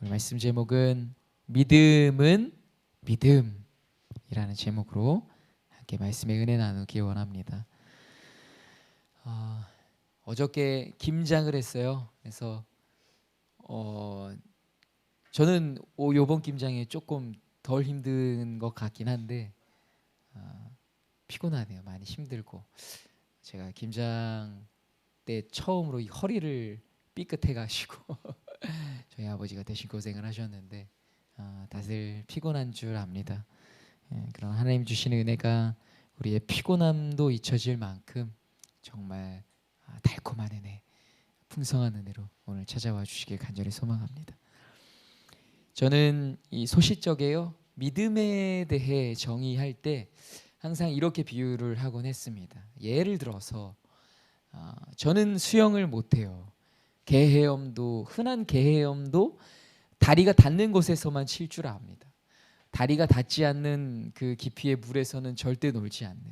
오늘 말씀 제목은 믿음은 믿음이라는 제목으로 함께 말씀의 은혜 나누기 원합니다. 어저께 김장을 했어요. 그래서 저는 요번 김장이 조금 덜 힘든 것 같긴 한데 피곤하네요. 많이 힘들고 제가 김장 때 처음으로 이 허리를 삐끗해가지고 저희 아버지가 대신 고생을 하셨는데 다들 피곤한 줄 압니다. 그런 하나님 주시는 은혜가 우리의 피곤함도 잊혀질 만큼 정말 달콤한 은혜, 풍성한 은혜로 오늘 찾아와 주시길 간절히 소망합니다. 저는 이 소시적에요 믿음에 대해 정의할 때 항상 이렇게 비유를 하곤 했습니다. 예를 들어서 저는 수영을 못해요. 흔한 개헤엄도 다리가 닿는 곳에서만 칠 줄 압니다. 다리가 닿지 않는 그 깊이의 물에서는 절대 놀지 않는,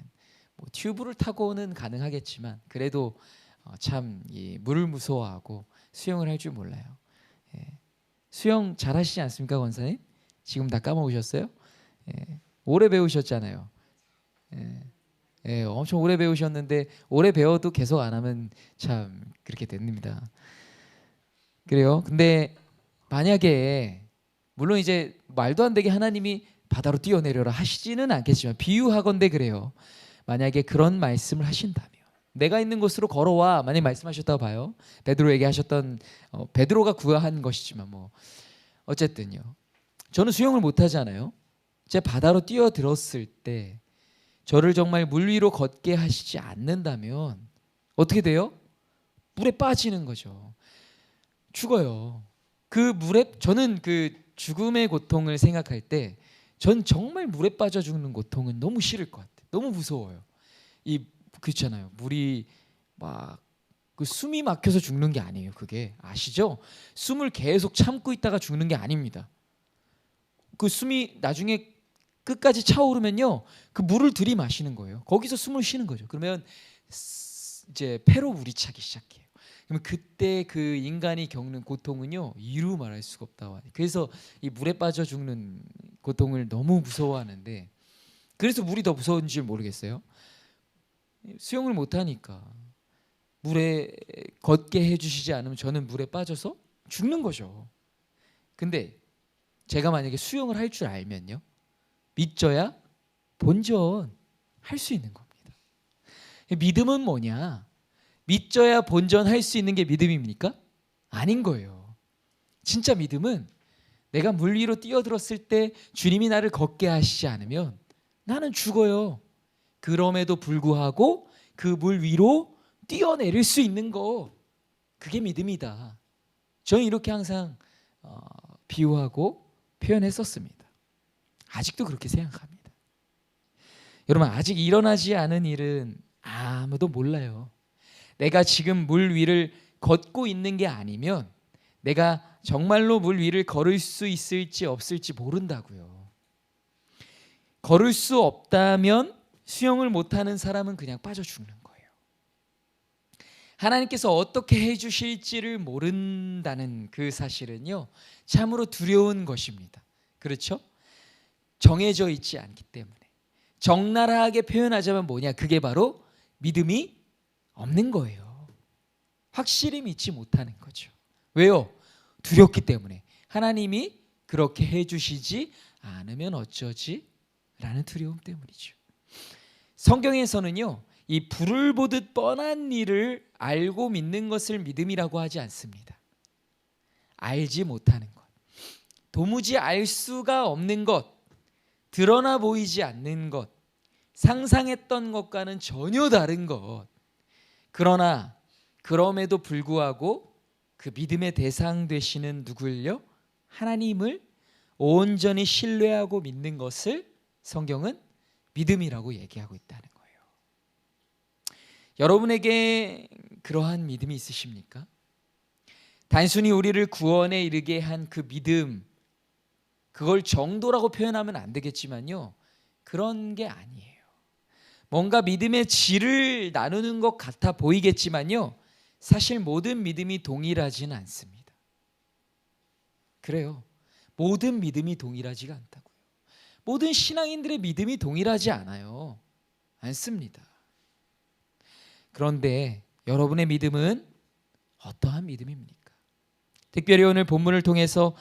튜브를 타고는 가능하겠지만 그래도 참 물을 무서워하고 수영을 할 줄 몰라요. 수영 잘하시지 않습니까, 권사님? 지금 다 까먹으셨어요? 오래 배우셨잖아요. 엄청 오래 배우셨는데 오래 배워도 계속 안 하면 참 그렇게 됩니다. 그래요. 근데 만약에 물론 이제 말도 안 되게 하나님이 바다로 뛰어내려라 하시지는 않겠지만 비유하건대 그래요. 만약에 그런 말씀을 하신다면 내가 있는 곳으로 걸어와 만약 말씀하셨다고 봐요. 베드로에게 하셨던 베드로가 구한 것이지만 어쨌든요. 저는 수영을 못하잖아요. 제가 바다로 뛰어들었을 때 저를 정말 물 위로 걷게 하시지 않는다면 어떻게 돼요? 물에 빠지는 거죠. 죽어요. 저는 그 죽음의 고통을 생각할 때 전 정말 물에 빠져 죽는 고통은 너무 싫을 것 같아요. 너무 무서워요. 그렇잖아요. 물이 그 숨이 막혀서 죽는 게 아니에요. 그게 아시죠? 숨을 계속 참고 있다가 죽는 게 아닙니다. 그 숨이 나중에 끝까지 차오르면요, 그 물을 들이마시는 거예요. 거기서 숨을 쉬는 거죠. 그러면 이제 폐로 물이 차기 시작해요. 그러면 그때 그 인간이 겪는 고통은요 이루 말할 수가 없다. 그래서 이 물에 빠져 죽는 고통을 너무 무서워하는데, 그래서 물이 더 무서운 줄 모르겠어요. 수영을 못하니까 물에 걷게 해주시지 않으면 저는 물에 빠져서 죽는 거죠. 근데 제가 만약에 수영을 할 줄 알면요, 믿져야 본전 할 수 있는 겁니다. 믿음은 뭐냐? 믿져야 본전할 수 있는 게 믿음입니까? 아닌 거예요. 진짜 믿음은 내가 물 위로 뛰어들었을 때 주님이 나를 걷게 하시지 않으면 나는 죽어요. 그럼에도 불구하고 그 물 위로 뛰어내릴 수 있는 거, 그게 믿음이다. 저는 이렇게 항상 비유하고 표현했었습니다. 아직도 그렇게 생각합니다. 여러분, 아직 일어나지 않은 일은 아무도 몰라요. 내가 지금 물 위를 걷고 있는 게 아니면 내가 정말로 물 위를 걸을 수 있을지 없을지 모른다고요. 걸을 수 없다면 수영을 못하는 사람은 그냥 빠져 죽는 거예요. 하나님께서 어떻게 해주실지를 모른다는 그 사실은요 참으로 두려운 것입니다. 그렇죠? 정해져 있지 않기 때문에. 적나라하게 표현하자면 뭐냐? 그게 바로 믿음이 없는 거예요. 확실히 믿지 못하는 거죠. 왜요? 두렵기 때문에. 하나님이 그렇게 해주시지 않으면 어쩌지? 라는 두려움 때문이죠. 성경에서는요 이 불을 보듯 뻔한 일을 알고 믿는 것을 믿음이라고 하지 않습니다. 알지 못하는 것, 도무지 알 수가 없는 것, 드러나 보이지 않는 것, 상상했던 것과는 전혀 다른 것, 그러나 그럼에도 불구하고 그 믿음의 대상 되시는 누구를요? 하나님을 온전히 신뢰하고 믿는 것을 성경은 믿음이라고 얘기하고 있다는 거예요. 여러분에게 그러한 믿음이 있으십니까? 단순히 우리를 구원에 이르게 한 그 믿음, 그걸 정도라고 표현하면 안 되겠지만요, 그런 게 아니에요. 뭔가 믿음의 질을 나누는 것 같아 보이겠지만요, 사실 모든 믿음이 동일하지는 않습니다. 그래요. 모든 믿음이 동일하지가 않다고요. 모든 신앙인들의 믿음이 동일하지 않아요. 않습니다. 그런데 여러분의 믿음은 어떠한 믿음입니까? 특별히 오늘 본문을 통해서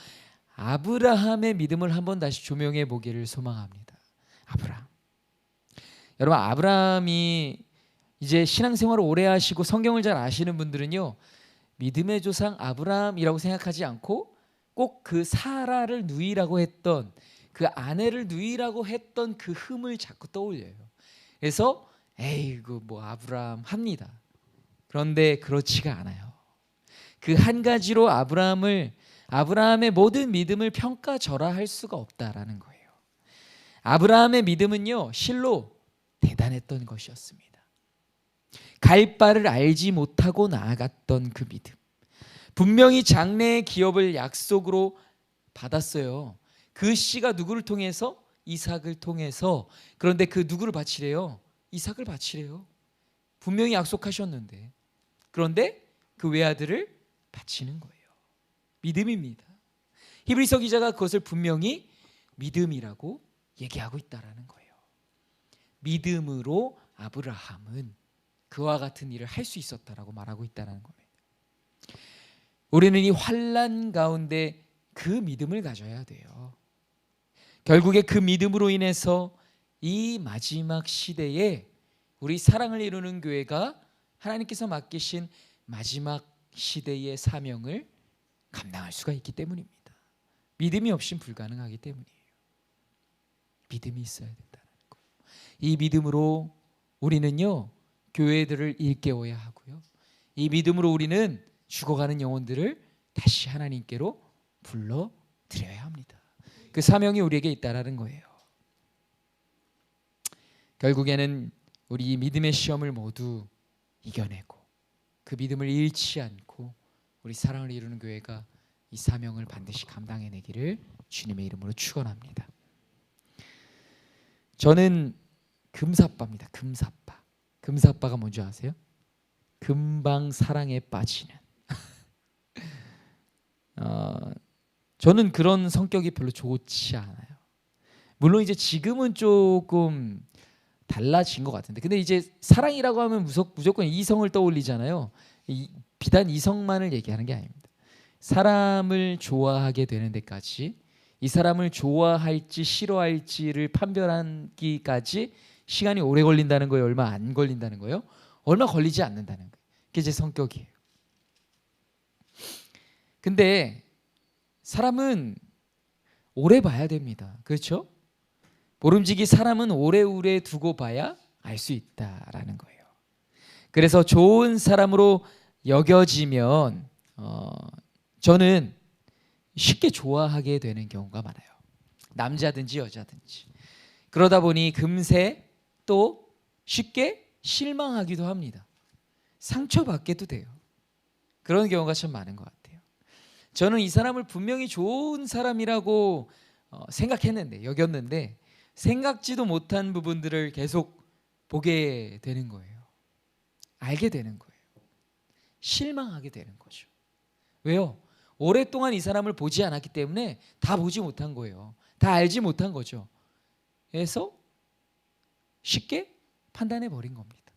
아브라함의 믿음을 한번 다시 조명해 보기를 소망합니다. 아브라함. 여러분, 아브라함이 이제 신앙생활을 오래 하시고 성경을 잘 아시는 분들은요, 믿음의 조상 아브라함이라고 생각하지 않고 꼭 그 사라를 누이라고 했던, 그 아내를 누이라고 했던 그 흠을 자꾸 떠올려요. 그래서 에이구 뭐 아브라함 합니다. 그런데 그렇지가 않아요. 그 한 가지로 아브라함의 모든 믿음을 평가절하할 수가 없다라는 거예요. 아브라함의 믿음은요, 실로 대단했던 것이었습니다. 갈 바를 알지 못하고 나아갔던 그 믿음. 분명히 장래의 기업을 약속으로 받았어요. 그 씨가 누구를 통해서? 이삭을 통해서. 그런데 그 누구를 바치래요? 이삭을 바치래요. 분명히 약속하셨는데. 그런데 그 외아들을 바치는 거예요. 믿음입니다. 히브리서 기자가 그것을 분명히 믿음이라고 얘기하고 있다라는 거예요. 믿음으로 아브라함은 그와 같은 일을 할 수 있었다라고 말하고 있다는 겁니다. 우리는 이 환난 가운데 그 믿음을 가져야 돼요. 결국에 그 믿음으로 인해서 이 마지막 시대에 우리 사랑을 이루는 교회가 하나님께서 맡기신 마지막 시대의 사명을 감당할 수가 있기 때문입니다. 믿음이 없인 불가능하기 때문이에요. 믿음이 있어야 된다는 거예요. 이 믿음으로 우리는요, 교회들을 일깨워야 하고요, 이 믿음으로 우리는 죽어가는 영혼들을 다시 하나님께로 불러드려야 합니다. 그 사명이 우리에게 있다라는 거예요. 결국에는 우리 이 믿음의 시험을 모두 이겨내고 그 믿음을 잃지 않고 우리 사랑을 이루는 교회가 이 사명을 반드시 감당해내기를 주님의 이름으로 축원합니다. 저는 금사빠입니다. 금사빠. 금사빠가 뭔지 아세요? 금방 사랑에 빠지는. 저는 그런 성격이 별로 좋지 않아요. 물론 이제 지금은 조금 달라진 것 같은데, 근데 이제 사랑이라고 하면 무조건 이성을 떠올리잖아요. 비단 이성만을 얘기하는 게 아닙니다. 사람을 좋아하게 되는 데까지, 이 사람을 좋아할지 싫어할지를 판별하기까지 시간이 오래 걸린다는 거예요? 얼마 안 걸린다는 거예요? 얼마 걸리지 않는다는 거예요. 그게 제 성격이에요. 근데 사람은 오래 봐야 됩니다. 그렇죠? 모름지기 사람은 오래오래 두고 봐야 알 수 있다라는 거예요. 그래서 좋은 사람으로 여겨지면 저는 쉽게 좋아하게 되는 경우가 많아요. 남자든지 여자든지. 그러다 보니 금세 또 쉽게 실망하기도 합니다. 상처받게도 돼요. 그런 경우가 참 많은 것 같아요. 저는 이 사람을 분명히 좋은 사람이라고 생각했는데, 여겼는데 생각지도 못한 부분들을 계속 보게 되는 거예요. 알게 되는 거예요. 실망하게 되는 거죠. 왜요? 오랫동안 이 사람을 보지 않았기 때문에 다 보지 못한 거예요. 다 알지 못한 거죠. 그래서 쉽게 판단해 버린 겁니다.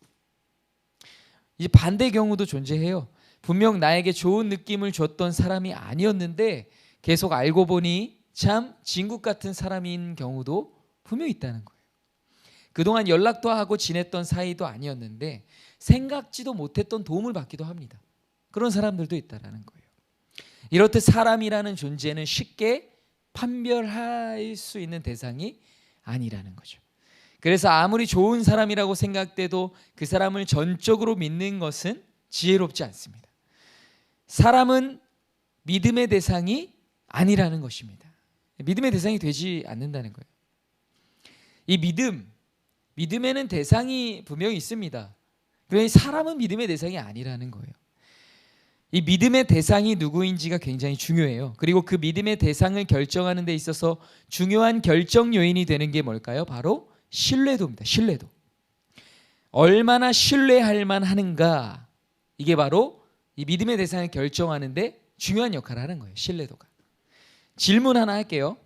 이제 반대 경우도 존재해요. 분명 나에게 좋은 느낌을 줬던 사람이 아니었는데 계속 알고 보니 참 진국 같은 사람인 경우도 분명히 있다는 거예요. 그동안 연락도 하고 지냈던 사이도 아니었는데 생각지도 못했던 도움을 받기도 합니다. 그런 사람들도 있다는 거예요. 이렇듯 사람이라는 존재는 쉽게 판별할 수 있는 대상이 아니라는 거죠. 그래서 아무리 좋은 사람이라고 생각돼도 그 사람을 전적으로 믿는 것은 지혜롭지 않습니다. 사람은 믿음의 대상이 아니라는 것입니다. 믿음의 대상이 되지 않는다는 거예요. 이 믿음에는 대상이 분명히 있습니다. 그러니 사람은 믿음의 대상이 아니라는 거예요. 이 믿음의 대상이 누구인지가 굉장히 중요해요. 그리고 그 믿음의 대상을 결정하는 데 있어서 중요한 결정 요인이 되는 게 뭘까요? 바로 신뢰도입니다. 신뢰도. 얼마나 신뢰할 만하는가, 이게 바로 이 믿음의 대상을 결정하는 데 중요한 역할을 하는 거예요. 신뢰도가. 질문 하나 할게요.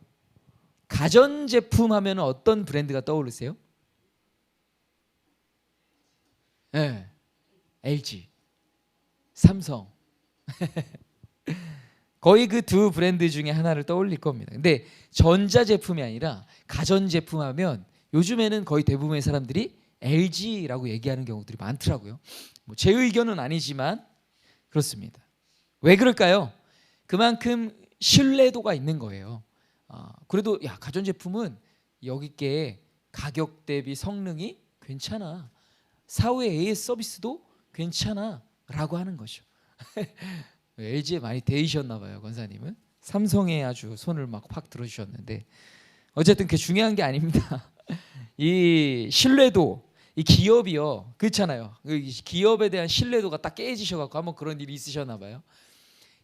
가전제품 하면 어떤 브랜드가 떠오르세요? 네. LG, 삼성. 거의 그 두 브랜드 중에 하나를 떠올릴 겁니다. 근데 전자제품이 아니라 가전제품 하면 요즘에는 거의 대부분의 사람들이 LG라고 얘기하는 경우들이 많더라고요. 뭐 제 의견은 아니지만 그렇습니다. 왜 그럴까요? 그만큼 신뢰도가 있는 거예요. 그래도 야, 가전제품은 여기 게 가격 대비 성능이 괜찮아. 사후에 AS 서비스도 괜찮아 라고 하는 거죠. LG에 많이 데이셨나 봐요, 권사님은. 삼성에 아주 손을 막 확 들어주셨는데 어쨌든 그게 중요한 게 아닙니다. 이 신뢰도, 이 기업이요, 그렇잖아요. 기업에 대한 신뢰도가 딱 깨지셔갖고 한번 그런 일이 있으셨나 봐요.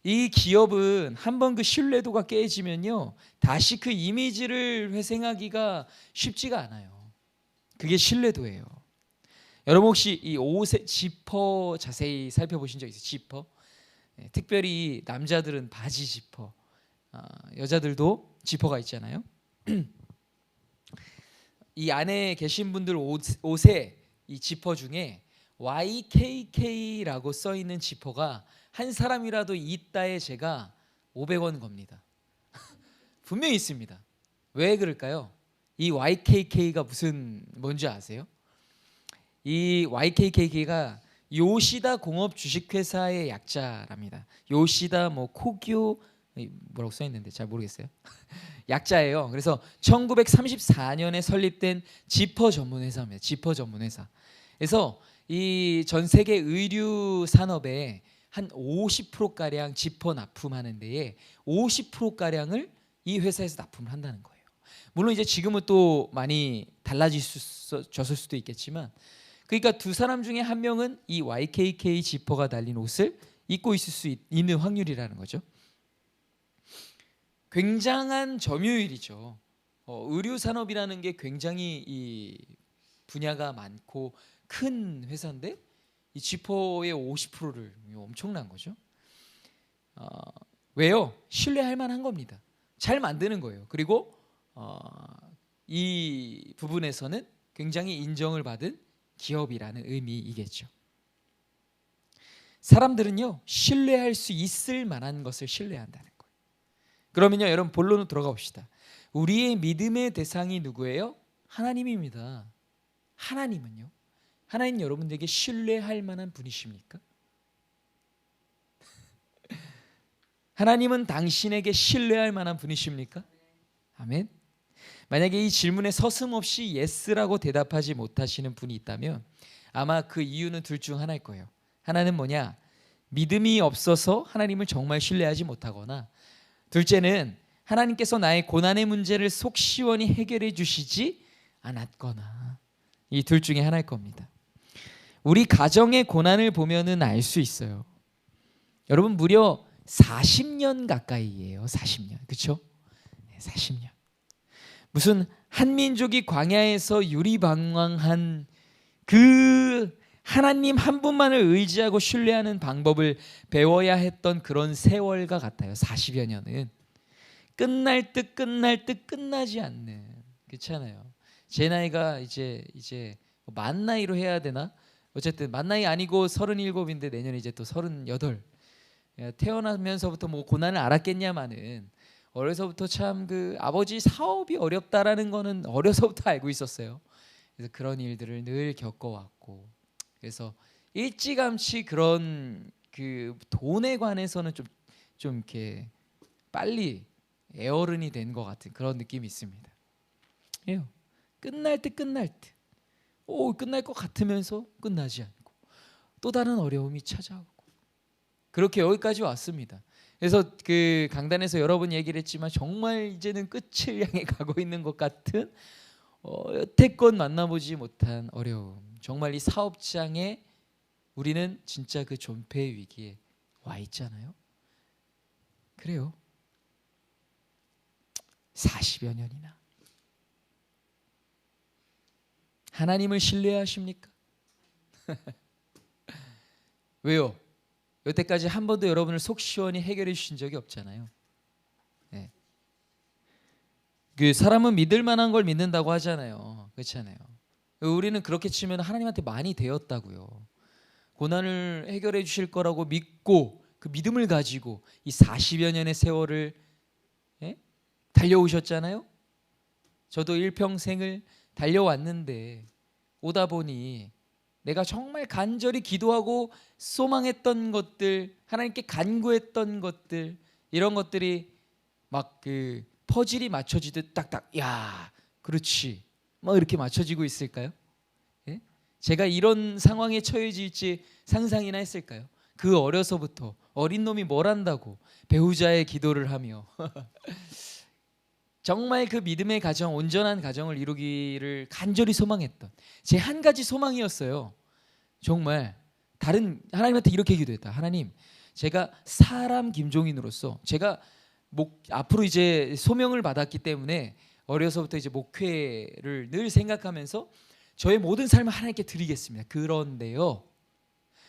이 기업은 한번 그 신뢰도가 깨지면요, 다시 그 이미지를 회생하기가 쉽지가 않아요. 그게 신뢰도예요. 여러분 혹시 이 옷의 지퍼 자세히 살펴보신 적 있어요? 지퍼? 네, 특별히 남자들은 바지 지퍼, 여자들도 지퍼가 있잖아요. 이 안에 계신 분들 옷에 이 지퍼 중에 YKK라고 써 있는 지퍼가 한 사람이라도 있다에 제가 500원 겁니다. 분명히 있습니다. 왜 그럴까요? 이 YKK가 뭔지 아세요? 이 YKK가 요시다 공업 주식회사의 약자랍니다. 요시다 뭐 코기오 뭐라고 써 있는데 잘 모르겠어요. 약자예요. 그래서 1934년에 설립된 지퍼 전문 회사입니다. 지퍼 전문 회사. 그래서 이 전 세계 의류 산업에 한 50% 가량 지퍼 납품하는 데에 50% 가량을 이 회사에서 납품을 한다는 거예요. 물론 이제 지금은 또 많이 달라졌을 수도 있겠지만, 그러니까 두 사람 중에 한 명은 이 YKK 지퍼가 달린 옷을 입고 있을 수 있는 확률이라는 거죠. 굉장한 점유율이죠. 의류 산업이라는 게 굉장히 이 분야가 많고 큰 회사인데 이 지퍼의 50%를 엄청난 거죠. 왜요? 신뢰할 만한 겁니다. 잘 만드는 거예요. 그리고 이 부분에서는 굉장히 인정을 받은 기업이라는 의미이겠죠. 사람들은요, 신뢰할 수 있을 만한 것을 신뢰한다는 거예요. 그러면요, 여러분 본론으로 들어가 봅시다. 우리의 믿음의 대상이 누구예요? 하나님입니다. 하나님은요? 하나님 여러분들에게 신뢰할 만한 분이십니까? 하나님은 당신에게 신뢰할 만한 분이십니까? 아멘. 만약에 이 질문에 서슴없이 예스라고 대답하지 못하시는 분이 있다면 아마 그 이유는 둘 중 하나일 거예요. 하나는 뭐냐? 믿음이 없어서 하나님을 정말 신뢰하지 못하거나, 둘째는 하나님께서 나의 고난의 문제를 속 시원히 해결해 주시지 않았거나, 이 둘 중에 하나일 겁니다. 우리 가정의 고난을 보면은 알 수 있어요. 여러분 무려 40년 가까이예요. 40년. 그렇죠? 40년. 무슨 한민족이 광야에서 유리방황한 그 하나님 한 분만을 의지하고 신뢰하는 방법을 배워야 했던 그런 세월과 같아요. 40여 년은 끝날 듯 끝나지 않는, 그렇잖아요. 제 나이가 이제 만 나이로 해야 되나? 어쨌든 만 나이 아니고 37인데 내년에 이제 또 38. 태어나면서부터 뭐 고난을 알았겠냐마는 어려서부터 참 그 아버지 사업이 어렵다라는 거는 어려서부터 알고 있었어요. 그래서 그런 일들을 늘 겪어왔고, 그래서 일찌감치 그런 그 돈에 관해서는 좀 이렇게 빨리 애어른이 된 것 같은 그런 느낌이 있습니다. 예요. 끝날 때 끝날 것 같으면서 끝나지 않고 또 다른 어려움이 찾아오고, 그렇게 여기까지 왔습니다. 그래서 그 강단에서 여러 번 얘기를 했지만 정말 이제는 끝을 향해 가고 있는 것 같은 여태껏 만나보지 못한 어려움. 정말 이 사업장에 우리는 진짜 그 존폐의 위기에 와 있잖아요. 그래요. 40여 년이나. 하나님을 신뢰하십니까? 왜요? 여태까지 한 번도 여러분을 속 시원히 해결해 주신 적이 없잖아요. 네. 그 사람은 믿을 만한 걸 믿는다고 하잖아요. 그렇잖아요. 우리는 그렇게 치면 하나님한테 많이 되었다고요. 고난을 해결해 주실 거라고 믿고 그 믿음을 가지고 이 40여 년의 세월을 달려오셨잖아요. 저도 일평생을 달려왔는데 오다 보니 내가 정말 간절히 기도하고 소망했던 것들, 하나님께 간구했던 것들, 이런 것들이 막 그 퍼즐이 맞춰지듯 딱딱, 야, 그렇지, 막 이렇게 맞춰지고 있을까요? 예? 제가 이런 상황에 처해질지 상상이나 했을까요? 그 어려서부터 어린 놈이 뭘 한다고 배우자의 기도를 하며 정말 그 믿음의 가정, 온전한 가정을 이루기를 간절히 소망했던 제 한 가지 소망이었어요. 정말 다른 하나님한테 이렇게 기도했다. 하나님, 제가 사람 김종인으로서 제가 앞으로 이제 소명을 받았기 때문에 어려서부터 이제 목회를 늘 생각하면서 저의 모든 삶을 하나님께 드리겠습니다. 그런데요,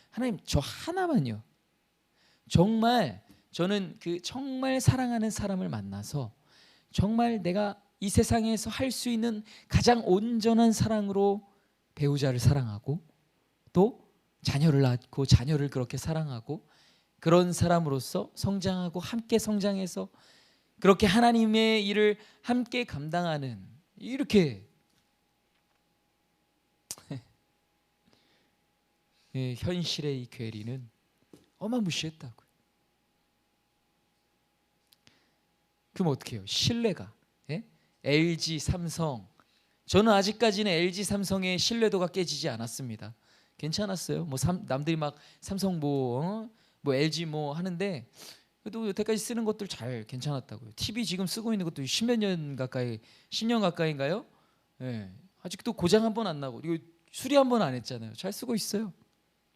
하나님, 저 하나만요. 정말 저는 그 정말 사랑하는 사람을 만나서 정말 내가 이 세상에서 할 수 있는 가장 온전한 사랑으로 배우자를 사랑하고 또 자녀를 낳고 자녀를 그렇게 사랑하고 그런 사람으로서 성장하고 함께 성장해서 그렇게 하나님의 일을 함께 감당하는, 이렇게 현실의 이 괴리는 어마무시했다고요. 그럼 어떻게 해요? 신뢰가 LG, 삼성, 저는 아직까지는 LG, 삼성의 신뢰도가 깨지지 않았습니다. 괜찮았어요. 뭐 남들이 막 삼성 뭐 LG 뭐 하는데 그래도 여태까지 쓰는 것들 잘 괜찮았다고요. TV 지금 쓰고 있는 것도 10몇 년 가까이, 10년 가까이인가요? 예. 아직도 고장 한 번 안 나고 이거 수리 한 번 안 했잖아요. 잘 쓰고 있어요.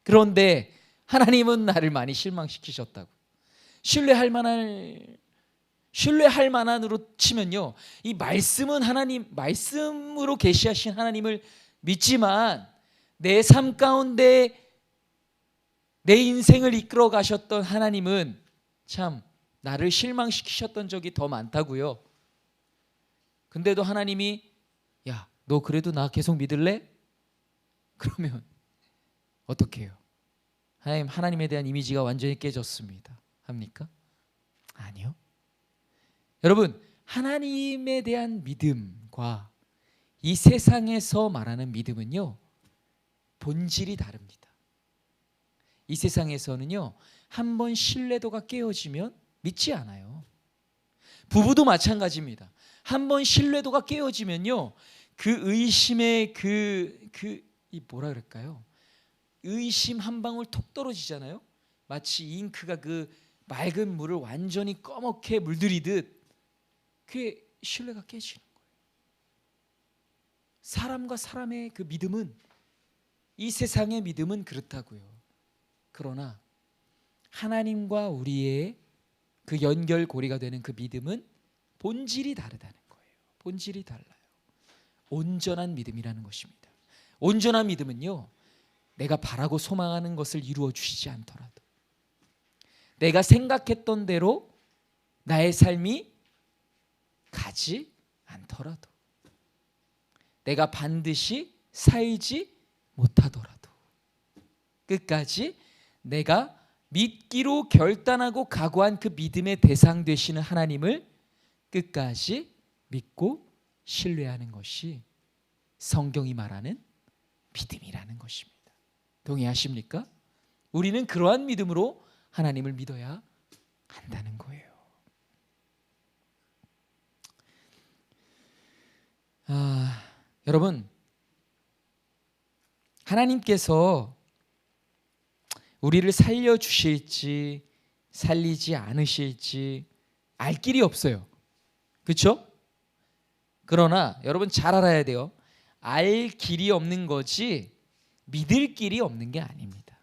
그런데 하나님은 나를 많이 실망시키셨다고. 신뢰할 만한으로 치면요, 이 말씀은 하나님, 말씀으로 계시하신 하나님을 믿지만 내 삶 가운데 내 인생을 이끌어 가셨던 하나님은 참 나를 실망시키셨던 적이 더 많다고요. 근데도 하나님이, 야, 너 그래도 나 계속 믿을래? 그러면 어떻게 해요? 하나님에 대한 이미지가 완전히 깨졌습니다. 합니까? 아니요. 여러분, 하나님에 대한 믿음과 이 세상에서 말하는 믿음은요, 본질이 다릅니다. 이 세상에서는요, 한번 신뢰도가 깨어지면 믿지 않아요. 부부도 마찬가지입니다. 한번 신뢰도가 깨어지면요, 그 의심의 이 뭐라 그럴까요? 의심 한 방울 톡 떨어지잖아요. 마치 잉크가 그 맑은 물을 완전히 꺼멓게 물들이듯 그게 신뢰가 깨지는 거예요. 사람과 사람의 그 믿음은, 이 세상의 믿음은 그렇다고요. 그러나 하나님과 우리의 그 연결고리가 되는 그 믿음은 본질이 다르다는 거예요. 본질이 달라요. 온전한 믿음이라는 것입니다. 온전한 믿음은요, 내가 바라고 소망하는 것을 이루어 주시지 않더라도, 내가 생각했던 대로 나의 삶이 가지 않더라도, 내가 반드시 살지 못하더라도 끝까지 내가 믿기로 결단하고 각오한 그 믿음의 대상 되시는 하나님을 끝까지 믿고 신뢰하는 것이 성경이 말하는 믿음이라는 것입니다. 동의하십니까? 우리는 그러한 믿음으로 하나님을 믿어야 한다는 거예요. 여러분, 하나님께서 우리를 살려주실지 살리지 않으실지 알 길이 없어요. 그렇죠? 그러나 여러분 잘 알아야 돼요. 알 길이 없는 거지 믿을 길이 없는 게 아닙니다.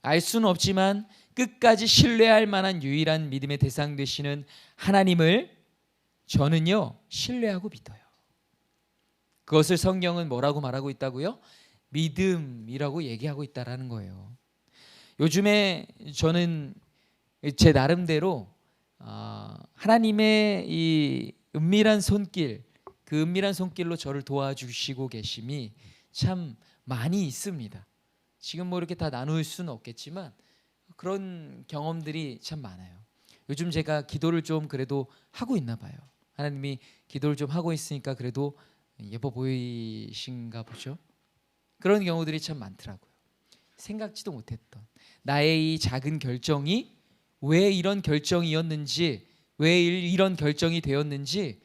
알 수는 없지만 끝까지 신뢰할 만한 유일한 믿음의 대상 되시는 하나님을 저는요, 신뢰하고 믿어요. 그것을 성경은 뭐라고 말하고 있다고요? 믿음이라고 얘기하고 있다라는 거예요. 요즘에 저는 제 나름대로 하나님의 이 은밀한 손길, 그 은밀한 손길로 저를 도와주시고 계심이 참 많이 있습니다. 지금 뭐 이렇게 다 나눌 수는 없겠지만 그런 경험들이 참 많아요. 요즘 제가 기도를 좀 그래도 하고 있나 봐요. 하나님이 기도를 좀 하고 있으니까 그래도 예뻐 보이신가 보죠. 그런 경우들이 참 많더라고요. 생각지도 못했던 나의 이 작은 결정이 왜 이런 결정이었는지, 왜 이런 결정이 되었는지,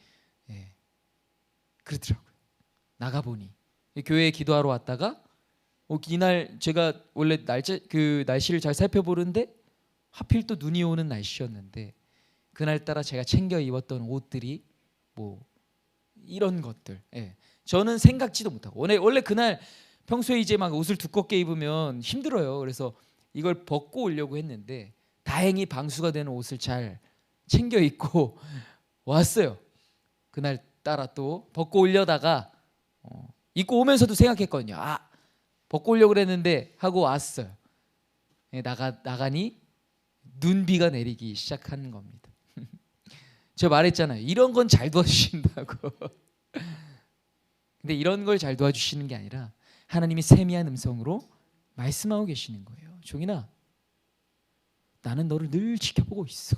그렇더라고요. 나가보니 교회에 기도하러 왔다가 이날 제가 원래 날씨를 잘 살펴보는데 하필 또 눈이 오는 날씨였는데 그날따라 제가 챙겨 입었던 옷들이 뭐 이런 것들, 저는 생각지도 못하고 원래 그날 평소에 이제 막 옷을 두껍게 입으면 힘들어요. 그래서 이걸 벗고 오려고 했는데 다행히 방수가 되는 옷을 잘 챙겨 입고 왔어요. 그날 따라 또 벗고 오려다가 입고 오면서도 생각했거든요. 벗고 오려고 그랬는데 하고 왔어요. 나가니 눈비가 내리기 시작하는 겁니다. 제가 말했잖아요. 이런 건 잘 도와주신다고. 근데 이런 걸 잘 도와주시는 게 아니라 하나님이 세미한 음성으로 말씀하고 계시는 거예요. 종인아, 나는 너를 늘 지켜보고 있어.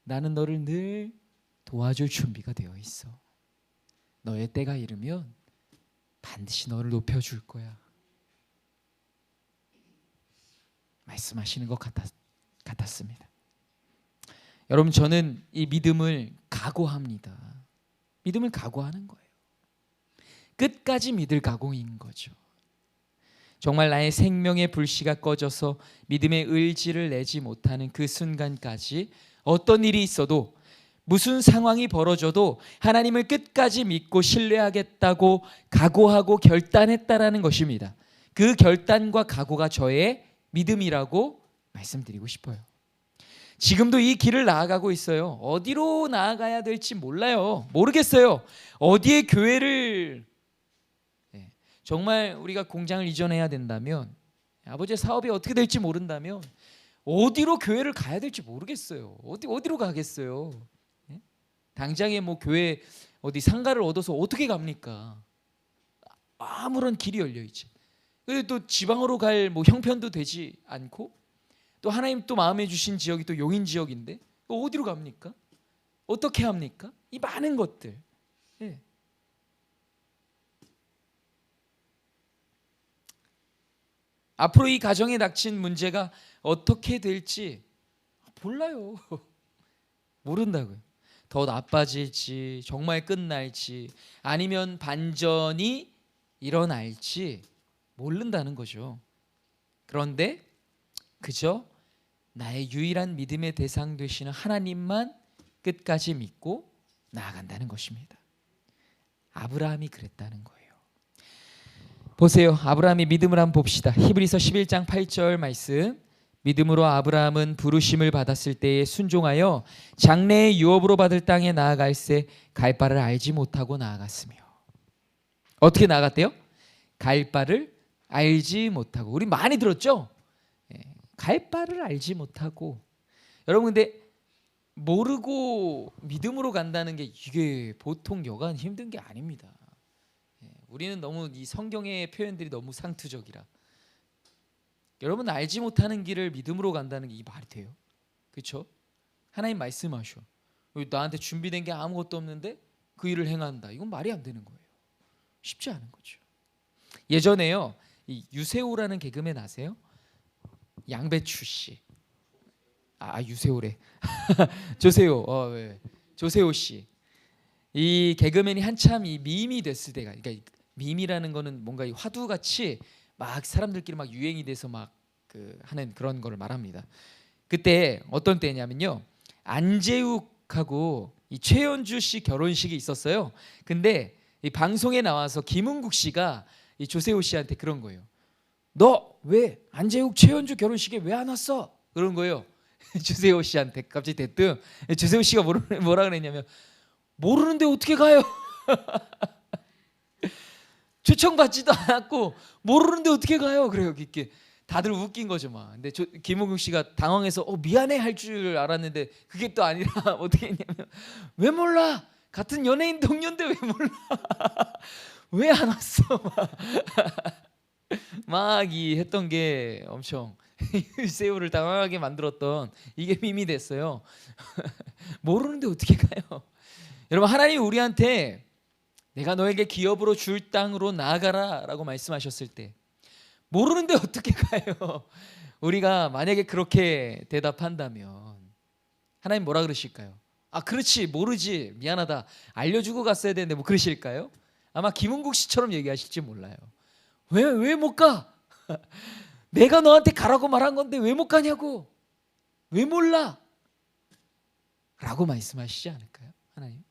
나는 너를 늘 도와줄 준비가 되어 있어. 너의 때가 이르면 반드시 너를 높여줄 거야. 말씀하시는 것 같았습니다. 여러분, 저는 이 믿음을 각오합니다. 믿음을 각오하는 거예요. 끝까지 믿을 각오인 거죠. 정말 나의 생명의 불씨가 꺼져서 믿음의 의지를 내지 못하는 그 순간까지 어떤 일이 있어도, 무슨 상황이 벌어져도 하나님을 끝까지 믿고 신뢰하겠다고 각오하고 결단했다라는 것입니다. 그 결단과 각오가 저의 믿음이라고 말씀드리고 싶어요. 지금도 이 길을 나아가고 있어요. 어디로 나아가야 될지 몰라요. 모르겠어요. 어디에 교회를, 정말 우리가 공장을 이전해야 된다면, 아버지의 사업이 어떻게 될지 모른다면 어디로 교회를 가야 될지 모르겠어요. 어디로 가겠어요? 당장에 뭐 교회 어디 상가를 얻어서 어떻게 갑니까? 아무런 길이 열려 있지. 근데 또 지방으로 갈 뭐 형편도 되지 않고, 또 하나님 또 마음에 주신 지역이 또 용인 지역인데 어디로 갑니까? 어떻게 합니까? 이 많은 것들. 앞으로 이 가정에 닥친 문제가 어떻게 될지 몰라요. 모른다고요. 더 나빠질지, 정말 끝날지, 아니면 반전이 일어날지 모른다는 거죠. 그런데 그저 나의 유일한 믿음의 대상 되시는 하나님만 끝까지 믿고 나아간다는 것입니다. 아브라함이 그랬다는 거예요. 보세요. 아브라함의 믿음을 한번 봅시다. 히브리서 11장 8절 말씀. 믿음으로 아브라함은 부르심을 받았을 때에 순종하여 장래의 유업으로 받을 땅에 나아갈새 갈 바를 알지 못하고 나아갔으며. 어떻게 나아갔대요? 갈 바를 알지 못하고. 우리 많이 들었죠? 갈 바를 알지 못하고. 여러분, 근데 모르고 믿음으로 간다는 게 이게 보통 여간 힘든 게 아닙니다. 우리는 너무 이 성경의 표현들이 너무 상투적이라. 여러분, 알지 못하는 길을 믿음으로 간다는 게 이 말이 돼요? 그렇죠? 하나님 말씀하셔. 나한테 준비된 게 아무것도 없는데 그 일을 행한다. 이건 말이 안 되는 거예요. 쉽지 않은 거죠. 예전에요, 이 유세호라는 개그맨 아세요? 양배추 씨. 유세호래. 조세호. 조세호 씨. 이 개그맨이 한참 이 밈이 됐을 때가, 그러니까 밈이라는 거는 뭔가 이 화두같이 막 사람들끼리 막 유행이 돼서 막 하는 그런 거를 말합니다. 그때 어떤 때냐면요, 안재욱하고 이 최연주 씨 결혼식이 있었어요. 근데 이 방송에 나와서 김은국 씨가 이 조세호 씨한테 그런 거예요. 너 왜 안재욱 최연주 결혼식에 왜 안 왔어? 그런 거예요. 조세호 씨한테 갑자기 대뜸. 조세호 씨가 뭐라 그랬냐면, 모르는데 어떻게 가요? 초청받지도 않았고 모르는데 어떻게 가요? 그래요. 이렇게 다들 웃긴 거죠 막. 근데 김홍국 씨가 당황해서 미안해 할 줄 알았는데 그게 또 아니라 어떻게 했냐면 왜 몰라? 같은 연예인 동료인데 왜 몰라? 왜 안 왔어? 막 이 했던 게 엄청 유세호를 당황하게 만들었던 이게 밈이 됐어요. 모르는데 어떻게 가요? 여러분 하나님이 우리한테 내가 너에게 기업으로 줄 땅으로 나아가라 라고 말씀하셨을 때 모르는데 어떻게 가요? 우리가 만약에 그렇게 대답한다면 하나님 뭐라 그러실까요? 아 그렇지 모르지 미안하다 알려주고 갔어야 되는데 뭐 그러실까요? 아마 김은국 씨처럼 얘기하실지 몰라요. 왜 못 가? 내가 너한테 가라고 말한 건데 왜 못 가냐고? 왜 몰라? 라고 말씀하시지 않을까요? 하나님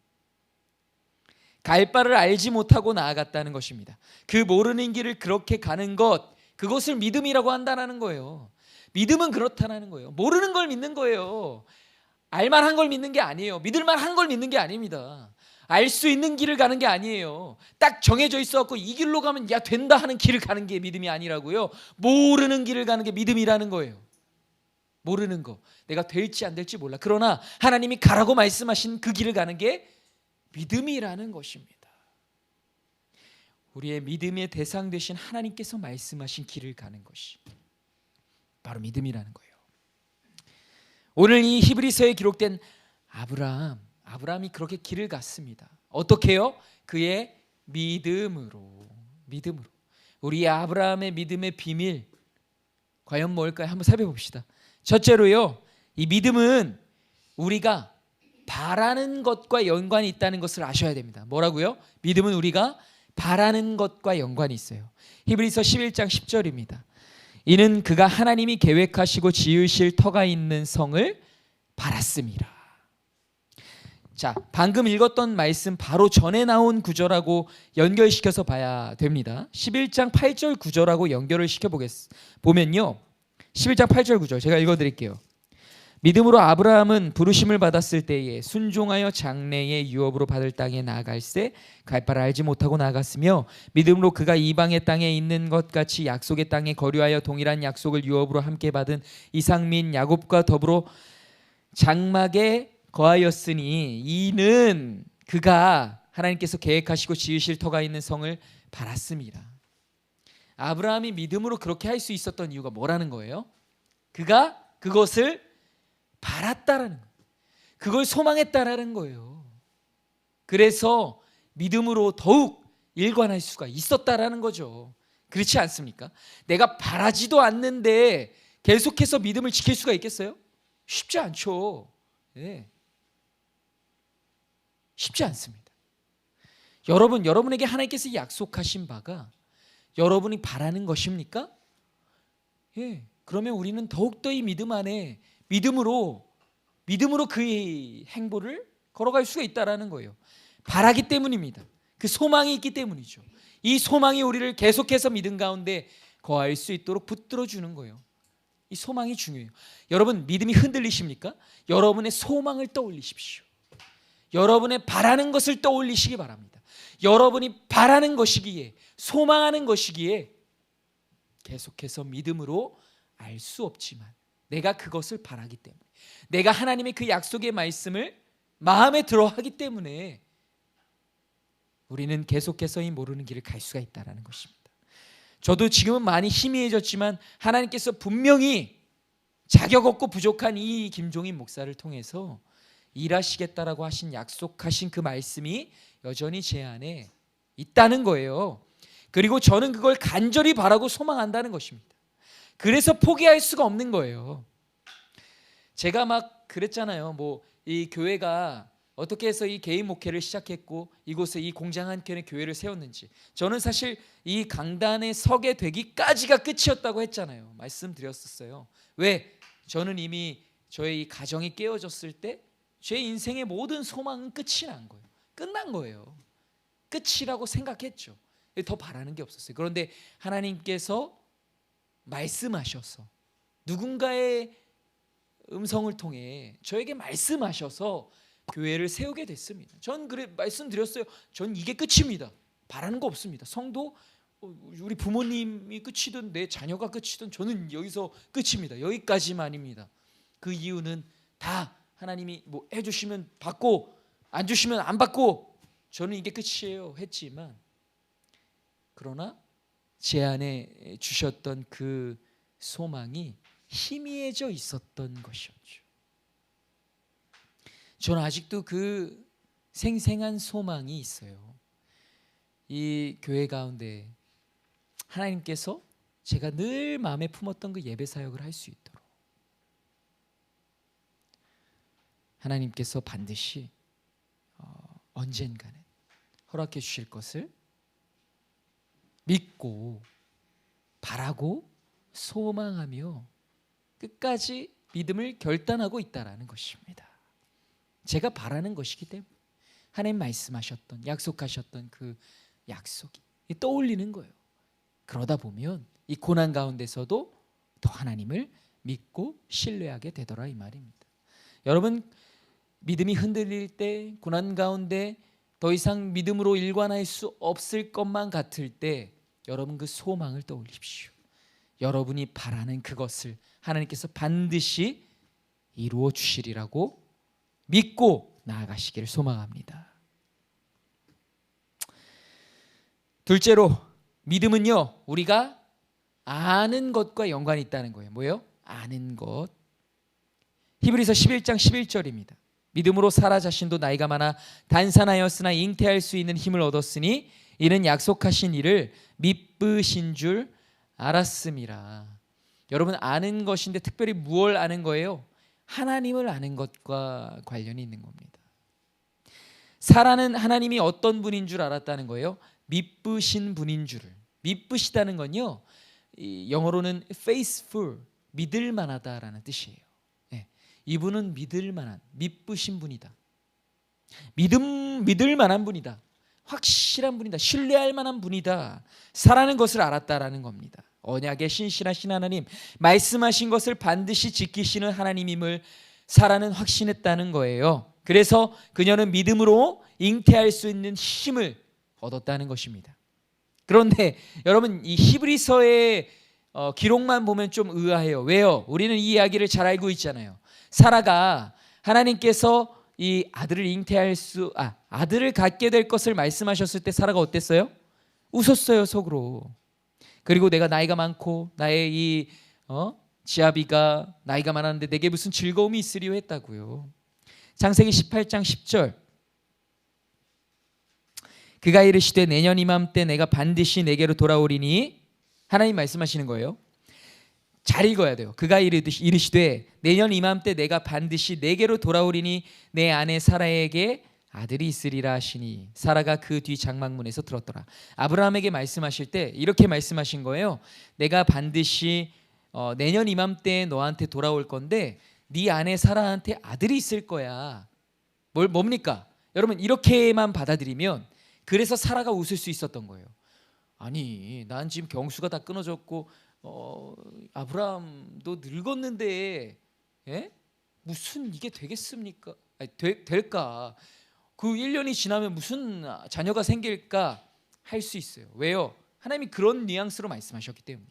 갈 바를 알지 못하고 나아갔다는 것입니다. 그 모르는 길을 그렇게 가는 것 그것을 믿음이라고 한다는 거예요. 믿음은 그렇다는 거예요. 모르는 걸 믿는 거예요. 알만한 걸 믿는 게 아니에요. 믿을만한 걸 믿는 게 아닙니다. 알 수 있는 길을 가는 게 아니에요. 딱 정해져 있어갖고 이 길로 가면 야 된다 하는 길을 가는 게 믿음이 아니라고요. 모르는 길을 가는 게 믿음이라는 거예요. 모르는 거 내가 될지 안 될지 몰라. 그러나 하나님이 가라고 말씀하신 그 길을 가는 게 믿음이라는 것입니다. 우리의 믿음의 대상 되신 하나님께서 말씀하신 길을 가는 것이 바로 믿음이라는 거예요. 오늘 이 히브리서에 기록된 아브라함이 그렇게 길을 갔습니다. 어떻게요? 그의 믿음으로. 우리 아브라함의 믿음의 비밀 과연 뭘까요? 한번 살펴봅시다. 첫째로요, 이 믿음은 우리가 바라는 것과 연관이 있다는 것을 아셔야 됩니다. 뭐라고요? 믿음은 우리가 바라는 것과 연관이 있어요. 히브리서 11장 10절입니다. 이는 그가 하나님이 계획하시고 지으실 터가 있는 성을 바랐습니다. 자, 방금 읽었던 말씀 바로 전에 나온 구절하고 연결시켜서 봐야 됩니다. 11장 8절 9절하고 연결을 보면요. 11장 8절 9절 제가 읽어드릴게요. 믿음으로 아브라함은 부르심을 받았을 때에 순종하여 장래의 유업으로 받을 땅에 나아갈새 갈 바를 알지 못하고 나아갔으며 믿음으로 그가 이방의 땅에 있는 것 같이 약속의 땅에 거류하여 동일한 약속을 유업으로 함께 받은 이삭 및 야곱과 더불어 장막에 거하였으니 이는 그가 하나님께서 계획하시고 지으실 터가 있는 성을 바랐습니다. 아브라함이 믿음으로 그렇게 할 수 있었던 이유가 뭐라는 거예요? 그가 그것을 바랐다라는 거예요. 그걸 소망했다라는 거예요. 그래서 믿음으로 더욱 일관할 수가 있었다라는 거죠. 그렇지 않습니까? 내가 바라지도 않는데 계속해서 믿음을 지킬 수가 있겠어요? 쉽지 않죠. 네. 쉽지 않습니다. 여러분에게 하나님께서 약속하신 바가 여러분이 바라는 것입니까? 예. 그러면 우리는 더욱더 이 믿음 안에 믿음으로 그 행보를 걸어갈 수가 있다라는 거예요. 바라기 때문입니다. 그 소망이 있기 때문이죠. 이 소망이 우리를 계속해서 믿음 가운데 거할 수 있도록 붙들어 주는 거예요. 이 소망이 중요해요. 여러분 믿음이 흔들리십니까? 여러분의 소망을 떠올리십시오. 여러분의 바라는 것을 떠올리시기 바랍니다. 여러분이 바라는 것이기에 소망하는 것이기에 계속해서 믿음으로 알 수 없지만 내가 그것을 바라기 때문에 내가 하나님의 그 약속의 말씀을 마음에 들어 하기 때문에 우리는 계속해서 이 모르는 길을 갈 수가 있다는 것입니다. 저도 지금은 많이 희미해졌지만 하나님께서 분명히 자격 없고 부족한 이 김종인 목사를 통해서 일하시겠다라고 하신 약속하신 그 말씀이 여전히 제 안에 있다는 거예요. 그리고 저는 그걸 간절히 바라고 소망한다는 것입니다. 그래서 포기할 수가 없는 거예요. 제가 막 그랬잖아요. 이 교회가 어떻게 해서 이 개인 목회를 시작했고 이곳에 이 공장 한 켠에 교회를 세웠는지 저는 사실 이 강단에 서게 되기까지가 끝이었다고 했잖아요. 말씀드렸었어요. 왜? 저는 이미 저의 이 가정이 깨어졌을 때 제 인생의 모든 소망은 끝이 난 거예요. 끝난 거예요. 끝이라고 생각했죠. 더 바라는 게 없었어요. 그런데 하나님께서 말씀하셔서 누군가의 음성을 통해 저에게 말씀하셔서 교회를 세우게 됐습니다. 전 그래 말씀드렸어요. 전 이게 끝입니다. 바라는 거 없습니다. 성도 우리 부모님이 끝이든 내 자녀가 끝이든 저는 여기서 끝입니다. 여기까지만입니다. 그 이유는 다 하나님이 뭐 해주시면 받고 안 주시면 안 받고 저는 이게 끝이에요 했지만, 그러나 제 안에 주셨던 그 소망이 희미해져 있었던 것이었죠. 저는 아직도 그 생생한 소망이 있어요. 이 교회 가운데 하나님께서 제가 늘 마음에 품었던 그 예배 사역을 할 수 있도록 하나님께서 반드시 언젠가는 허락해 주실 것을 믿고 바라고 소망하며 끝까지 믿음을 결단하고 있다라는 것입니다. 제가 바라는 것이기 때문에 하나님 말씀하셨던 약속하셨던 그 약속이 떠올리는 거예요. 그러다 보면 이 고난 가운데서도 더 하나님을 믿고 신뢰하게 되더라 이 말입니다. 여러분, 믿음이 흔들릴 때, 고난 가운데 더 이상 믿음으로 일관할 수 없을 것만 같을 때 여러분 그 소망을 떠올리십시오. 여러분이 바라는 그것을 하나님께서 반드시 이루어 주시리라고 믿고 나아가시기를 소망합니다. 둘째로, 믿음은요, 우리가 아는 것과 연관이 있다는 거예요. 뭐예요? 아는 것. 히브리서 11장 11절입니다. 믿음으로 사라 자신도 나이가 많아 단산하였으나 잉태할 수 있는 힘을 얻었으니 이는 약속하신 이를 미쁘신 줄 알았음이라. 여러분, 아는 것인데 특별히 무엇을 아는 거예요? 하나님을 아는 것과 관련이 있는 겁니다. 사라는 하나님이 어떤 분인 줄 알았다는 거예요. 미쁘신 분인 줄을. 미쁘시다는 건요, 영어로는 faithful, 믿을 만하다라는 뜻이에요. 네, 이분은 믿을 만한, 미쁘신 분이다. 믿을 만한 분이다. 확실한 분이다. 신뢰할 만한 분이다. 사라는 것을 알았다라는 겁니다. 언약의 신실하신 하나님, 말씀하신 것을 반드시 지키시는 하나님임을 사라는 확신했다는 거예요. 그래서 그녀는 믿음으로 잉태할 수 있는 힘을 얻었다는 것입니다. 그런데 여러분, 이 히브리서의 기록만 보면 좀 의아해요. 왜요? 우리는 이 이야기를 잘 알고 있잖아요. 사라가 하나님께서 이 아들을 아들을 갖게 될 것을 말씀하셨을 때 사라가 어땠어요? 웃었어요, 속으로. 그리고 내가 나이가 많고 나의 이 지아비가 나이가 많았는데 내게 무슨 즐거움이 있으리요 했다고요. 창세기 18장 10절. 그가 이르시되 내년 이맘때 내가 반드시 내게로 돌아오리니, 하나님 말씀하시는 거예요. 잘 읽어야 돼요. 그가 이르시되 내년 이맘때 내가 반드시 내게로 돌아오리니 내 아내 사라에게 아들이 있으리라 하시니 사라가 그 뒤 장막문에서 들었더라. 아브라함에게 말씀하실 때 이렇게 말씀하신 거예요. 내가 반드시 내년 이맘때 너한테 돌아올 건데 네 아내 사라한테 아들이 있을 거야. 뭡니까? 여러분, 이렇게만 받아들이면, 그래서 사라가 웃을 수 있었던 거예요. 아니, 난 지금 경수가 다 끊어졌고 아브라함도 늙었는데 무슨 이게 되겠습니까? 될까? 그 1년이 지나면 무슨 자녀가 생길까 할 수 있어요. 왜요? 하나님이 그런 뉘앙스로 말씀하셨기 때문에.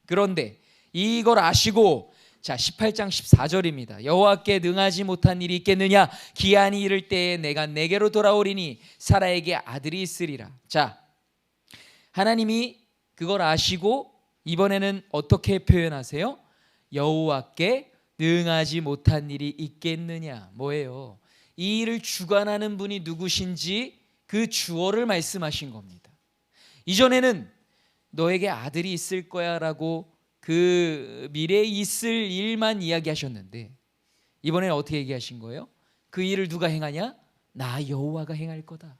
그런데 이걸 아시고, 자 18장 14절입니다. 여호와께 능하지 못한 일이 있겠느냐? 기한이 이를 때에 내가 내게로 돌아오리니 사라에게 아들이 있으리라. 자, 하나님이 그걸 아시고 이번에는 어떻게 표현하세요? 여호와께 능하지 못한 일이 있겠느냐? 뭐예요? 이 일을 주관하는 분이 누구신지 그 주어를 말씀하신 겁니다. 이전에는 너에게 아들이 있을 거야 라고 그 미래에 있을 일만 이야기하셨는데 이번에는 어떻게 얘기하신 거예요? 그 일을 누가 행하냐? 나 여호와가 행할 거다.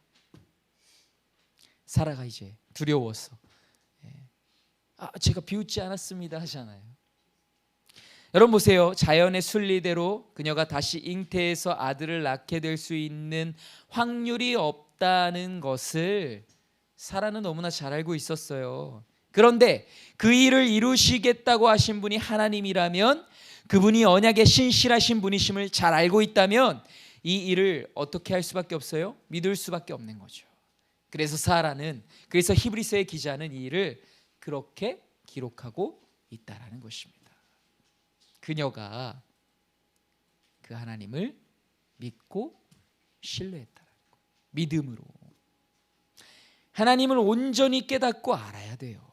사라가 이제 두려워서 제가 비웃지 않았습니다 하잖아요. 여러분 보세요. 자연의 순리대로 그녀가 다시 잉태해서 아들을 낳게 될 수 있는 확률이 없다는 것을 사라는 너무나 잘 알고 있었어요. 그런데 그 일을 이루시겠다고 하신 분이 하나님이라면, 그분이 언약의 신실하신 분이심을 잘 알고 있다면 이 일을 어떻게 할 수밖에 없어요? 믿을 수밖에 없는 거죠. 그래서 히브리서의 기자는 이 일을 그렇게 기록하고 있다라는 것입니다. 그녀가 그 하나님을 믿고 신뢰했다라는 것. 믿음으로 하나님을 온전히 깨닫고 알아야 돼요.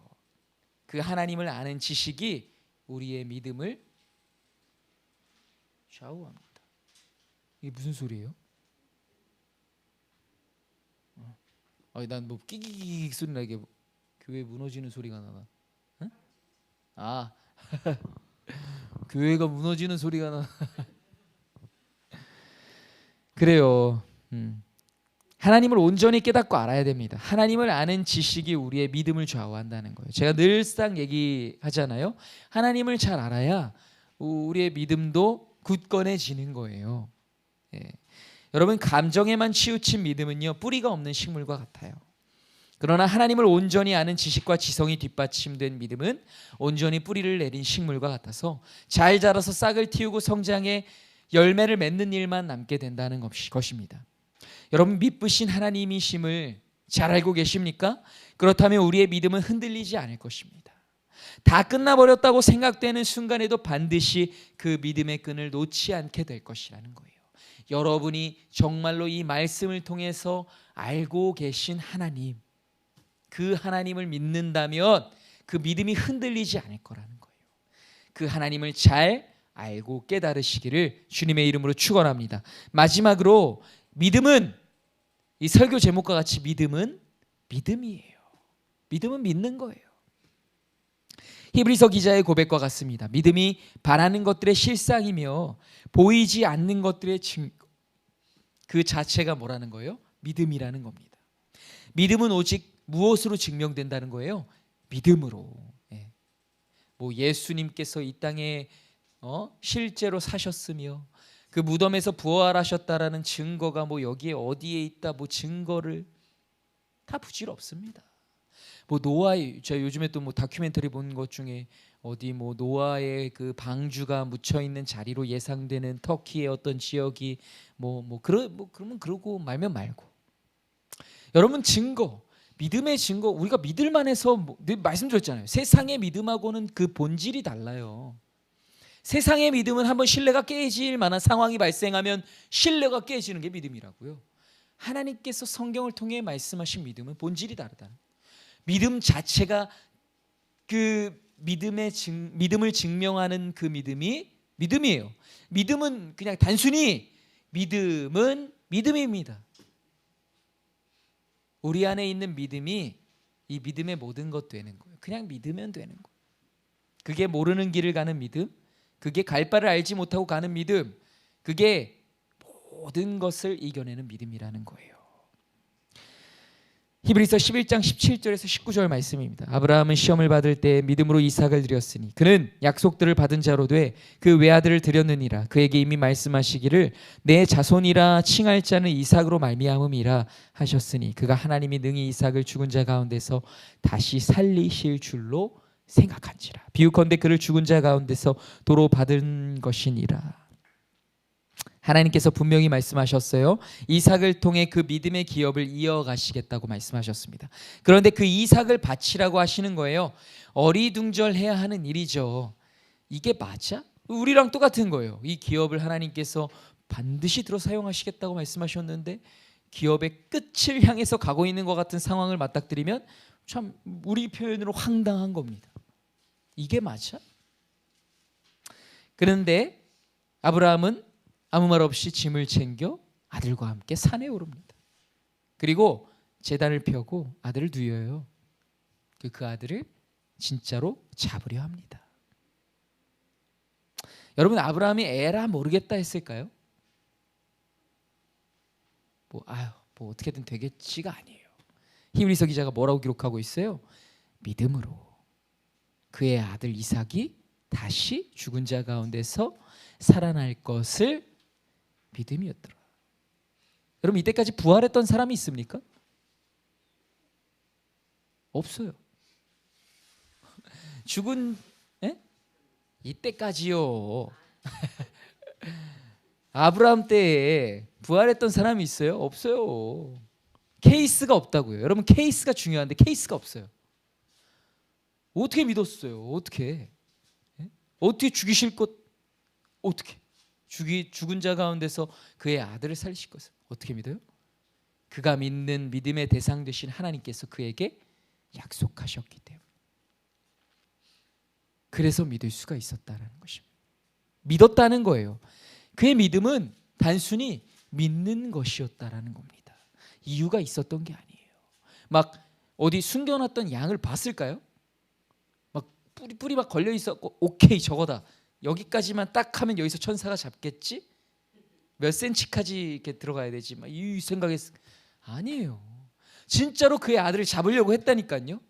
그 하나님을 아는 지식이 우리의 믿음을 좌우합니다. 이게 무슨 소리예요? 난 뭐 끼기기 소리 나게 교회 무너지는 소리가 나나? 응? 아 교회가 무너지는 소리가 나. 그래요. 하나님을 온전히 깨닫고 알아야 됩니다. 하나님을 아는 지식이 우리의 믿음을 좌우한다는 거예요. 제가 늘상 얘기하잖아요. 하나님을 잘 알아야 우리의 믿음도 굳건해지는 거예요. 예. 여러분, 감정에만 치우친 믿음은요, 뿌리가 없는 식물과 같아요. 그러나 하나님을 온전히 아는 지식과 지성이 뒷받침된 믿음은 온전히 뿌리를 내린 식물과 같아서 잘 자라서 싹을 틔우고 성장해 열매를 맺는 일만 남게 된다는 것입니다. 여러분, 믿으신 하나님이심을 잘 알고 계십니까? 그렇다면 우리의 믿음은 흔들리지 않을 것입니다. 다 끝나버렸다고 생각되는 순간에도 반드시 그 믿음의 끈을 놓지 않게 될 것이라는 거예요. 여러분이 정말로 이 말씀을 통해서 알고 계신 하나님, 그 하나님을 믿는다면 그 믿음이 흔들리지 않을 거라는 거예요. 그 하나님을 잘 알고 깨달으시기를 주님의 이름으로 축원합니다. 마지막으로 믿음은, 이 설교 제목과 같이 믿음은 믿음이에요. 믿음은 믿는 거예요. 히브리서 기자의 고백과 같습니다. 믿음이 바라는 것들의 실상이며 보이지 않는 것들의 증거, 그 자체가 뭐라는 거예요? 믿음이라는 겁니다. 믿음은 오직 무엇으로 증명된다는 거예요? 믿음으로. 예. 뭐 예수님께서 이 땅에 실제로 사셨으며 그 무덤에서 부활하셨다라는 증거가 뭐 여기에 어디에 있다, 뭐 증거를 다 부질없습니다. 뭐 노아의, 제가 요즘에 또 뭐 다큐멘터리 본 것 중에 어디 뭐 노아의 그 방주가 묻혀 있는 자리로 예상되는 터키의 어떤 지역이 그러면 그러고 말면 말고. 여러분, 증거, 믿음의 증거, 우리가 믿을 만해서 말씀드렸잖아요. 세상의 믿음하고는 그 본질이 달라요. 세상의 믿음은 한번 신뢰가 깨질 만한 상황이 발생하면 신뢰가 깨지는 게 믿음이라고요. 하나님께서 성경을 통해 말씀하신 믿음은 본질이 다르다. 믿음 자체가 그 믿음을 증명하는 그 믿음이 믿음이에요. 믿음은 그냥 단순히 믿음은 믿음입니다. 우리 안에 있는 믿음이 이 믿음의 모든 것 되는 거예요. 그냥 믿으면 되는 거예요. 그게 모르는 길을 가는 믿음, 그게 갈 바를 알지 못하고 가는 믿음, 그게 모든 것을 이겨내는 믿음이라는 거예요. 히브리서 11장 17절에서 19절 말씀입니다. 아브라함은 시험을 받을 때 믿음으로 이삭을 드렸으니 그는 약속들을 받은 자로 돼 그 외아들을 드렸느니라. 그에게 이미 말씀하시기를 내 자손이라 칭할 자는 이삭으로 말미암음이라 하셨으니 그가 하나님이 능히 이삭을 죽은 자 가운데서 다시 살리실 줄로 생각한지라. 비유컨대 그를 죽은 자 가운데서 도로 받은 것이니라. 하나님께서 분명히 말씀하셨어요. 이삭을 통해 그 믿음의 기업을 이어가시겠다고 말씀하셨습니다. 그런데 그 이삭을 바치라고 하시는 거예요. 어리둥절해야 하는 일이죠. 이게 맞아? 우리랑 똑같은 거예요. 이 기업을 하나님께서 반드시 들어 사용하시겠다고 말씀하셨는데 기업의 끝을 향해서 가고 있는 것 같은 상황을 맞닥뜨리면 참 우리 표현으로 황당한 겁니다. 이게 맞아? 그런데 아브라함은 아무 말 없이 짐을 챙겨 아들과 함께 산에 오릅니다. 그리고 제단을 펴고 아들을 누여요. 그 아들을 진짜로 잡으려 합니다. 여러분, 아브라함이 에라 모르겠다 했을까요? 뭐 어떻게든 되겠지가 아니에요. 히브리서 기자가 뭐라고 기록하고 있어요? 믿음으로 그의 아들 이삭이 다시 죽은 자 가운데서 살아날 것을 믿음이었더라. 여러분, 이때까지 부활했던 사람이 있습니까? 없어요. 죽은 이때까지요. 아브라함 때에 부활했던 사람이 있어요? 없어요. 케이스가 없다고요. 여러분 케이스가 중요한데 케이스가 없어요. 어떻게 믿었어요? 어떻게? 예? 어떻게 죽이실 것? 어떻게? 죽은 자 가운데서 그의 아들을 살리실 것을 어떻게 믿어요? 그가 믿는 믿음의 대상 되신 하나님께서 그에게 약속하셨기 때문에. 그래서 믿을 수가 있었다는 것입니다. 믿었다는 거예요. 그의 믿음은 단순히 믿는 것이었다라는 겁니다. 이유가 있었던 게 아니에요. 막 어디 숨겨놨던 양을 봤을까요? 막 뿌리 막 걸려 있었고 오케이 저거다. 여기까지만 딱 하면 여기서 천사가 잡겠지? 몇 센치까지 이렇게 들어가야 되지? 막 이 생각했. 아니에요. 진짜로 그의 아들을 잡으려고 했다니까요.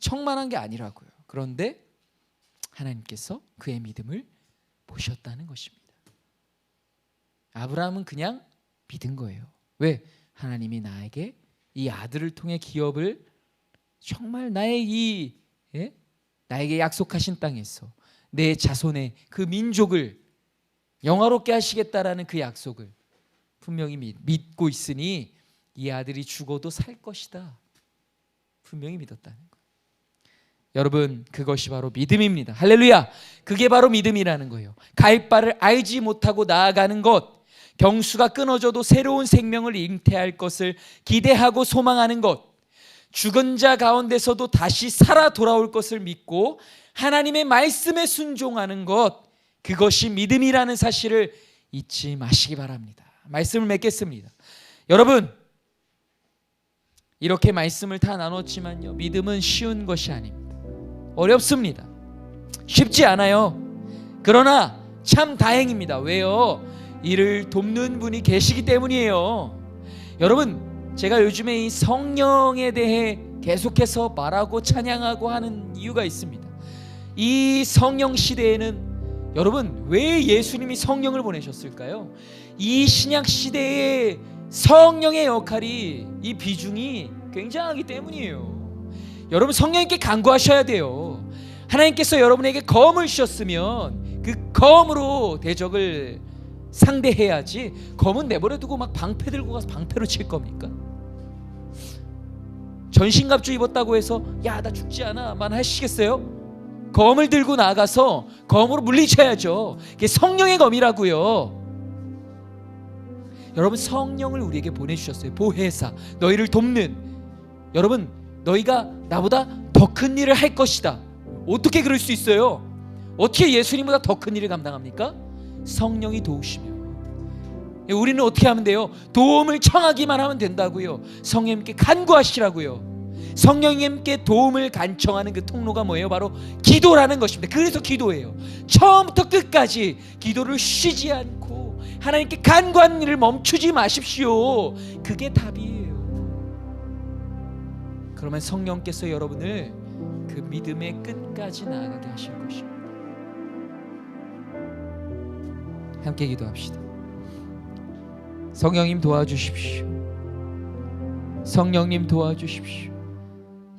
청만한 게 아니라고요. 그런데 하나님께서 그의 믿음을 보셨다는 것입니다. 아브라함은 그냥 믿은 거예요. 왜? 하나님이 나에게 이 아들을 통해 기업을 정말 나에게 약속하신 땅에서 내 자손의 그 민족을 영화롭게 하시겠다라는 그 약속을 분명히 믿고 있으니 이 아들이 죽어도 살 것이다. 분명히 믿었다는 거예요. 여러분 그것이 바로 믿음입니다. 할렐루야. 그게 바로 믿음이라는 거예요. 갈 바를 알지 못하고 나아가는 것, 경수가 끊어져도 새로운 생명을 잉태할 것을 기대하고 소망하는 것, 죽은 자 가운데서도 다시 살아 돌아올 것을 믿고 하나님의 말씀에 순종하는 것, 그것이 믿음이라는 사실을 잊지 마시기 바랍니다. 말씀을 맺겠습니다. 여러분 이렇게 말씀을 다 나눴지만요, 믿음은 쉬운 것이 아닙니다. 어렵습니다. 쉽지 않아요. 그러나 참 다행입니다. 왜요? 이를 돕는 분이 계시기 때문이에요. 여러분 제가 요즘에 이 성령에 대해 계속해서 말하고 찬양하고 하는 이유가 있습니다. 이 성령 시대에는 여러분 왜 예수님이 성령을 보내셨을까요? 이 신약 시대에 성령의 역할이, 이 비중이 굉장하기 때문이에요. 여러분 성령님께 간구하셔야 돼요. 하나님께서 여러분에게 검을 주셨으면 그 검으로 대적을 상대해야지, 검은 내버려두고 막 방패 들고 가서 방패로 칠 겁니까? 전신갑주 입었다고 해서 야 나 죽지 않아만 하시겠어요? 검을 들고 나가서 검으로 물리쳐야죠. 그게 성령의 검이라고요. 여러분 성령을 우리에게 보내주셨어요. 보혜사, 너희를 돕는. 여러분 너희가 나보다 더 큰 일을 할 것이다. 어떻게 그럴 수 있어요? 어떻게 예수님보다 더 큰 일을 감당합니까? 성령이 도우시면. 우리는 어떻게 하면 돼요? 도움을 청하기만 하면 된다고요. 성령님께 간구하시라고요. 성령님께 도움을 간청하는 그 통로가 뭐예요? 바로 기도라는 것입니다. 그래서 기도예요. 처음부터 끝까지 기도를 쉬지 않고 하나님께 간구하는 일을 멈추지 마십시오. 그게 답이에요. 그러면 성령께서 여러분을 그 믿음의 끝까지 나아가게 하실 것입니다. 함께 기도합시다. 성령님 도와주십시오. 성령님 도와주십시오.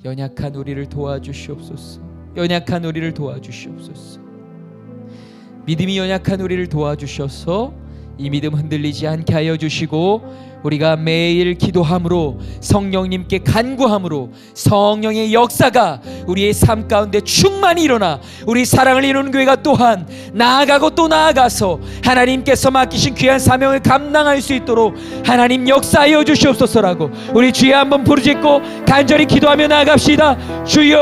연약한 우리를 도와주시옵소서. 연약한 우리를 도와주시옵소서. 믿음이 연약한 우리를 도와주셔서 이 믿음 흔들리지 않게 하여 주시고, 우리가 매일 기도함으로 성령님께 간구함으로 성령의 역사가 우리의 삶 가운데 충만히 일어나 우리 사랑을 이루는 교회가 또한 나아가고 또 나아가서 하나님께서 맡기신 귀한 사명을 감당할 수 있도록 하나님 역사하여 주시옵소서라고 우리 주여 한번 부르짖고 간절히 기도하며 나아갑시다. 주여